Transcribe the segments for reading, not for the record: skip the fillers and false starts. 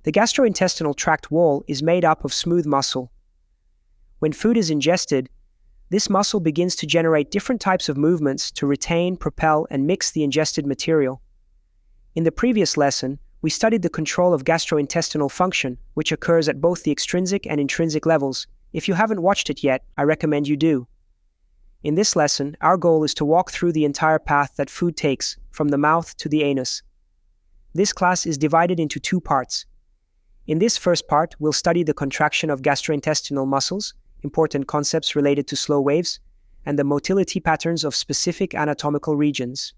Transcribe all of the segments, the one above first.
The gastrointestinal tract wall is made up of smooth muscle. When food is ingested, this muscle begins to generate different types of movements to retain, propel, and mix the ingested material. In the previous lesson, we studied the control of gastrointestinal function, which occurs at both the extrinsic and intrinsic levels. If you haven't watched it yet, I recommend you do. In this lesson, our goal is to walk through the entire path that food takes, from the mouth to the anus. This class is divided into two parts. In this first part, we'll study the contraction of gastrointestinal muscles, important concepts related to slow waves, and the motility patterns of specific anatomical regions.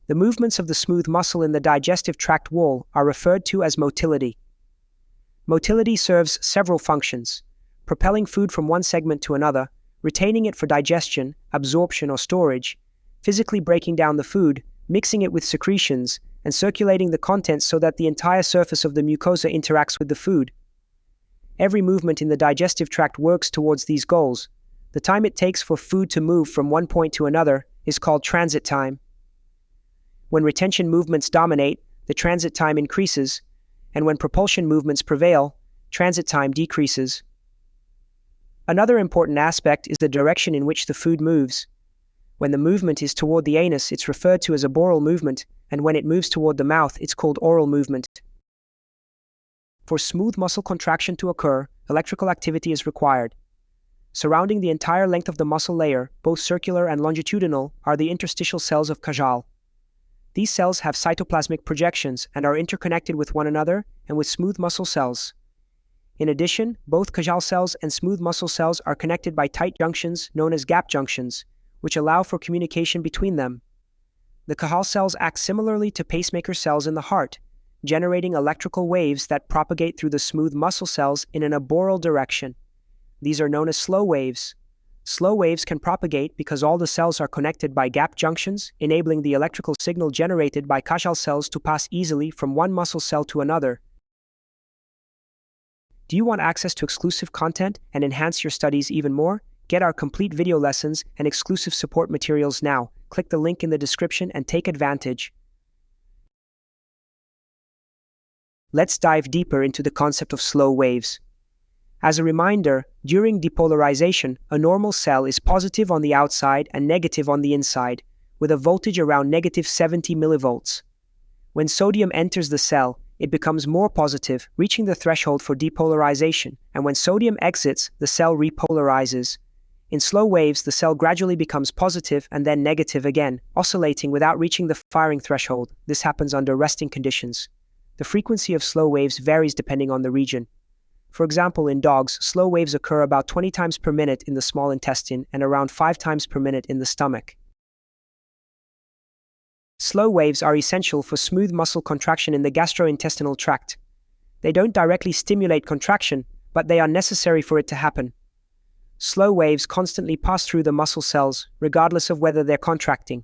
The movements of the smooth muscle in the digestive tract wall are referred to as motility. Motility serves several functions: propelling food from one segment to another, retaining it for digestion, absorption, or storage, physically breaking down the food, mixing it with secretions, and circulating the contents so that the entire surface of the mucosa interacts with the food. Every movement in the digestive tract works towards these goals. The time it takes for food to move from one point to another is called transit time. When retention movements dominate, the transit time increases, and when propulsion movements prevail, transit time decreases. Another important aspect is the direction in which the food moves. When the movement is toward the anus, it's referred to as a boral movement, and when it moves toward the mouth, it's called oral movement. For smooth muscle contraction to occur, electrical activity is required. Surrounding the entire length of the muscle layer, both circular and longitudinal, are the interstitial cells of Cajal. These cells have cytoplasmic projections and are interconnected with one another and with smooth muscle cells. In addition, both Cajal cells and smooth muscle cells are connected by tight junctions known as gap junctions, which allow for communication between them. The Cajal cells act similarly to pacemaker cells in the heart, generating electrical waves that propagate through the smooth muscle cells in an aboral direction. These are known as slow waves. Slow waves can propagate because all the cells are connected by gap junctions, enabling the electrical signal generated by Cajal cells to pass easily from one muscle cell to another. Do you want access to exclusive content and enhance your studies even more? Get our complete video lessons and exclusive support materials now. Click the link in the description and take advantage. Let's dive deeper into the concept of slow waves. As a reminder, during depolarization, a normal cell is positive on the outside and negative on the inside, with a voltage around -70 millivolts. When sodium enters the cell, it becomes more positive, reaching the threshold for depolarization, and when sodium exits, the cell repolarizes. In slow waves, the cell gradually becomes positive and then negative again, oscillating without reaching the firing threshold. This happens under resting conditions. The frequency of slow waves varies depending on the region. For example, in dogs, slow waves occur about 20 times per minute in the small intestine and around 5 times per minute in the stomach. Slow waves are essential for smooth muscle contraction in the gastrointestinal tract. They don't directly stimulate contraction, but they are necessary for it to happen. Slow waves constantly pass through the muscle cells, regardless of whether they're contracting.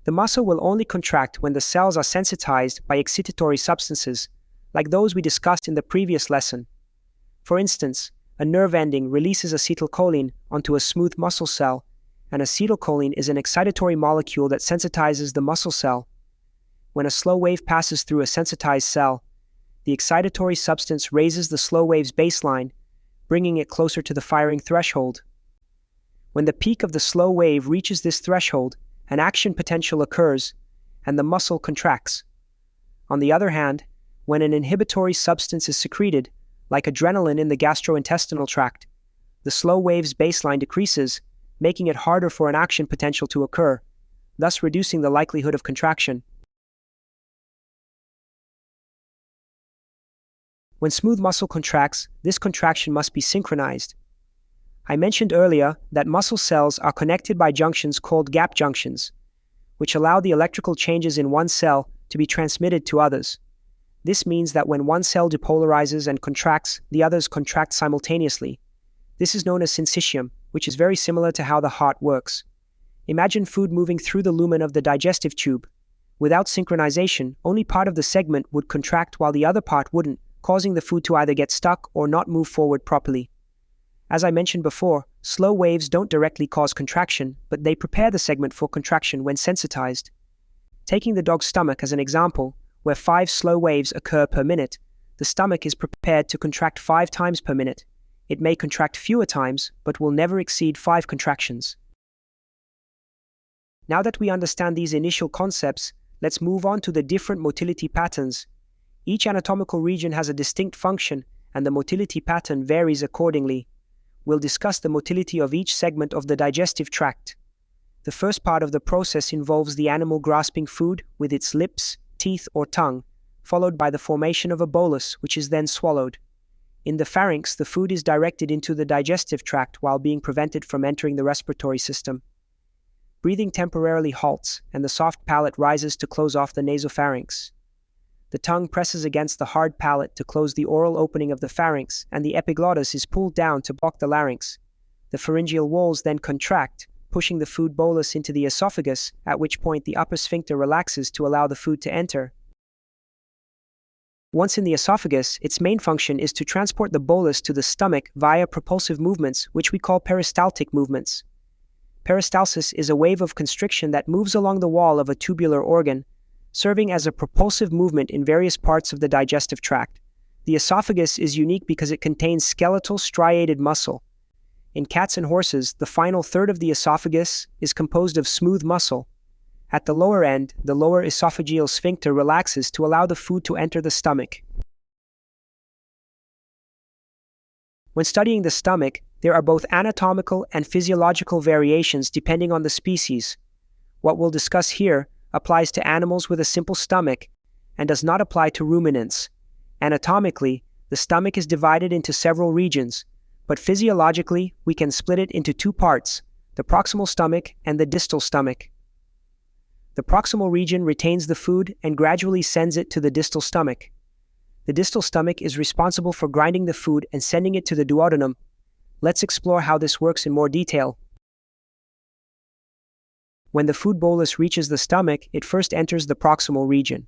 The muscle will only contract when the cells are sensitized by excitatory substances, like those we discussed in the previous lesson. For instance, a nerve ending releases acetylcholine onto a smooth muscle cell, and acetylcholine is an excitatory molecule that sensitizes the muscle cell. When a slow wave passes through a sensitized cell, the excitatory substance raises the slow wave's baseline, bringing it closer to the firing threshold. When the peak of the slow wave reaches this threshold, an action potential occurs, and the muscle contracts. On the other hand, when an inhibitory substance is secreted, like adrenaline in the gastrointestinal tract, the slow wave's baseline decreases, making it harder for an action potential to occur, thus reducing the likelihood of contraction. When smooth muscle contracts, this contraction must be synchronized. I mentioned earlier that muscle cells are connected by junctions called gap junctions, which allow the electrical changes in one cell to be transmitted to others. This means that when one cell depolarizes and contracts, the others contract simultaneously. This is known as syncytium, which is very similar to how the heart works. Imagine food moving through the lumen of the digestive tube. Without synchronization, only part of the segment would contract while the other part wouldn't, causing the food to either get stuck or not move forward properly. As I mentioned before, slow waves don't directly cause contraction, but they prepare the segment for contraction when sensitized. Taking the dog's stomach as an example, where 5 slow waves occur per minute, the stomach is prepared to contract 5 times per minute. It may contract fewer times, but will never exceed 5 contractions. Now that we understand these initial concepts, let's move on to the different motility patterns. Each anatomical region has a distinct function, and the motility pattern varies accordingly. We'll discuss the motility of each segment of the digestive tract. The first part of the process involves the animal grasping food with its lips, teeth, or tongue, followed by the formation of a bolus, which is then swallowed. In the pharynx, the food is directed into the digestive tract while being prevented from entering the respiratory system. Breathing temporarily halts, and the soft palate rises to close off the nasopharynx. The tongue presses against the hard palate to close the oral opening of the pharynx, and the epiglottis is pulled down to block the larynx. The pharyngeal walls then contract, pushing the food bolus into the esophagus, at which point the upper sphincter relaxes to allow the food to enter. Once in the esophagus, its main function is to transport the bolus to the stomach via propulsive movements, which we call peristaltic movements. Peristalsis is a wave of constriction that moves along the wall of a tubular organ, serving as a propulsive movement in various parts of the digestive tract. The esophagus is unique because it contains skeletal striated muscle. In cats and horses, the final third of the esophagus is composed of smooth muscle. At the lower end, the lower esophageal sphincter relaxes to allow the food to enter the stomach. When studying the stomach, there are both anatomical and physiological variations depending on the species. What we'll discuss here applies to animals with a simple stomach and does not apply to ruminants. Anatomically, the stomach is divided into several regions, but physiologically, we can split it into 2 parts, the proximal stomach and the distal stomach. The proximal region retains the food and gradually sends it to the distal stomach. The distal stomach is responsible for grinding the food and sending it to the duodenum. Let's explore how this works in more detail. When the food bolus reaches the stomach, it first enters the proximal region.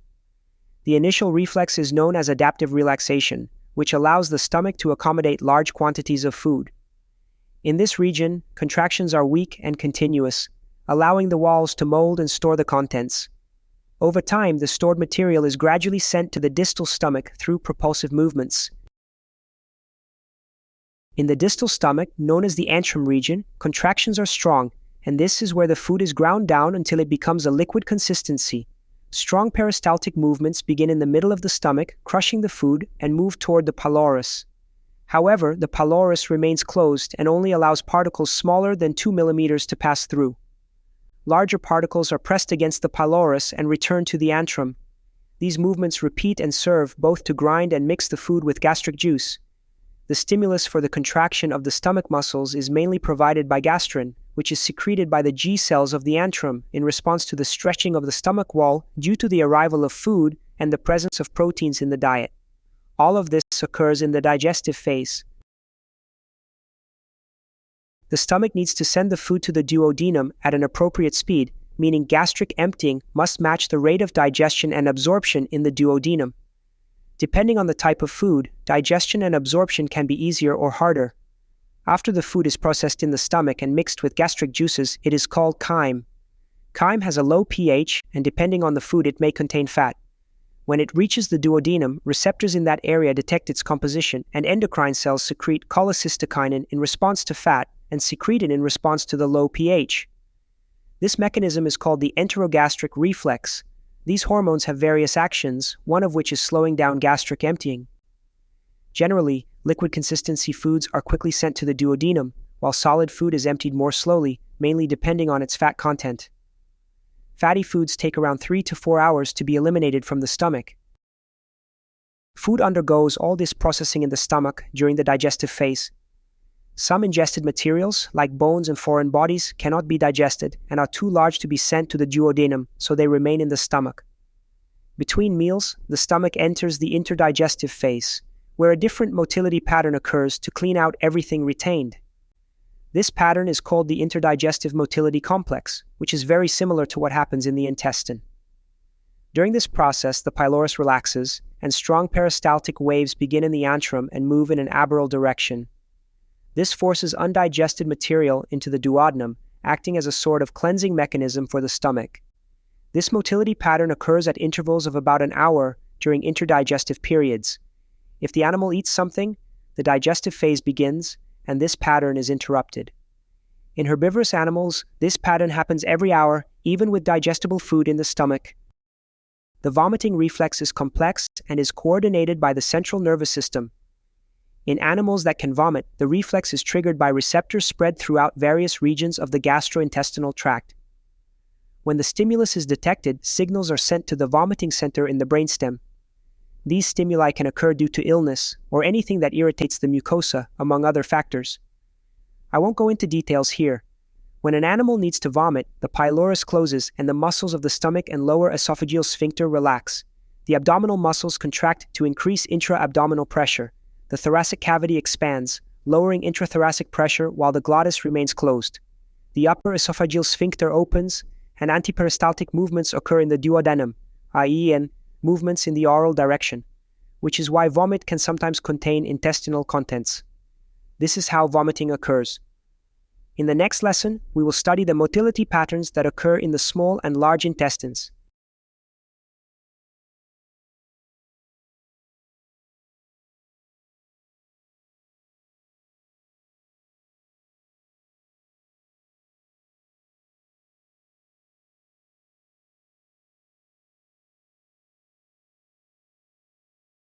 The initial reflex is known as adaptive relaxation, which allows the stomach to accommodate large quantities of food. In this region, contractions are weak and continuous, allowing the walls to mold and store the contents. Over time, the stored material is gradually sent to the distal stomach through propulsive movements. In the distal stomach, known as the antrum region, contractions are strong, and this is where the food is ground down until it becomes a liquid consistency. Strong peristaltic movements begin in the middle of the stomach, crushing the food, and move toward the pylorus. However, the pylorus remains closed and only allows particles smaller than 2 millimeters to pass through. Larger particles are pressed against the pylorus and return to the antrum. These movements repeat and serve both to grind and mix the food with gastric juice. The stimulus for the contraction of the stomach muscles is mainly provided by gastrin, which is secreted by the G cells of the antrum in response to the stretching of the stomach wall due to the arrival of food and the presence of proteins in the diet. All of this occurs in the digestive phase. The stomach needs to send the food to the duodenum at an appropriate speed, meaning gastric emptying must match the rate of digestion and absorption in the duodenum. Depending on the type of food, digestion and absorption can be easier or harder. After the food is processed in the stomach and mixed with gastric juices, it is called chyme. Chyme has a low pH, and depending on the food, it may contain fat. When it reaches the duodenum, receptors in that area detect its composition, and endocrine cells secrete cholecystokinin in response to fat and secretin in response to the low pH. This mechanism is called the enterogastric reflex. These hormones have various actions, one of which is slowing down gastric emptying. Generally, liquid consistency foods are quickly sent to the duodenum, while solid food is emptied more slowly, mainly depending on its fat content. Fatty foods take around 3 to 4 hours to be eliminated from the stomach. Food undergoes all this processing in the stomach during the digestive phase. Some ingested materials, like bones and foreign bodies, cannot be digested and are too large to be sent to the duodenum, so they remain in the stomach. Between meals, the stomach enters the interdigestive phase, where a different motility pattern occurs to clean out everything retained. This pattern is called the interdigestive motility complex, which is very similar to what happens in the intestine. During this process, the pylorus relaxes, and strong peristaltic waves begin in the antrum and move in an aberral direction. This forces undigested material into the duodenum, acting as a sort of cleansing mechanism for the stomach. This motility pattern occurs at intervals of about an hour during interdigestive periods. If the animal eats something, the digestive phase begins, and this pattern is interrupted. In herbivorous animals, this pattern happens every hour, even with digestible food in the stomach. The vomiting reflex is complex and is coordinated by the central nervous system. In animals that can vomit, the reflex is triggered by receptors spread throughout various regions of the gastrointestinal tract. When the stimulus is detected, signals are sent to the vomiting center in the brainstem. These stimuli can occur due to illness or anything that irritates the mucosa, among other factors. I won't go into details here. When an animal needs to vomit, the pylorus closes and the muscles of the stomach and lower esophageal sphincter relax. The abdominal muscles contract to increase intra-abdominal pressure. The thoracic cavity expands, lowering intrathoracic pressure while the glottis remains closed. The upper esophageal sphincter opens, and antiperistaltic movements occur in the duodenum, i.e. in movements in the oral direction, which is why vomit can sometimes contain intestinal contents. This is how vomiting occurs. In the next lesson, we will study the motility patterns that occur in the small and large intestines.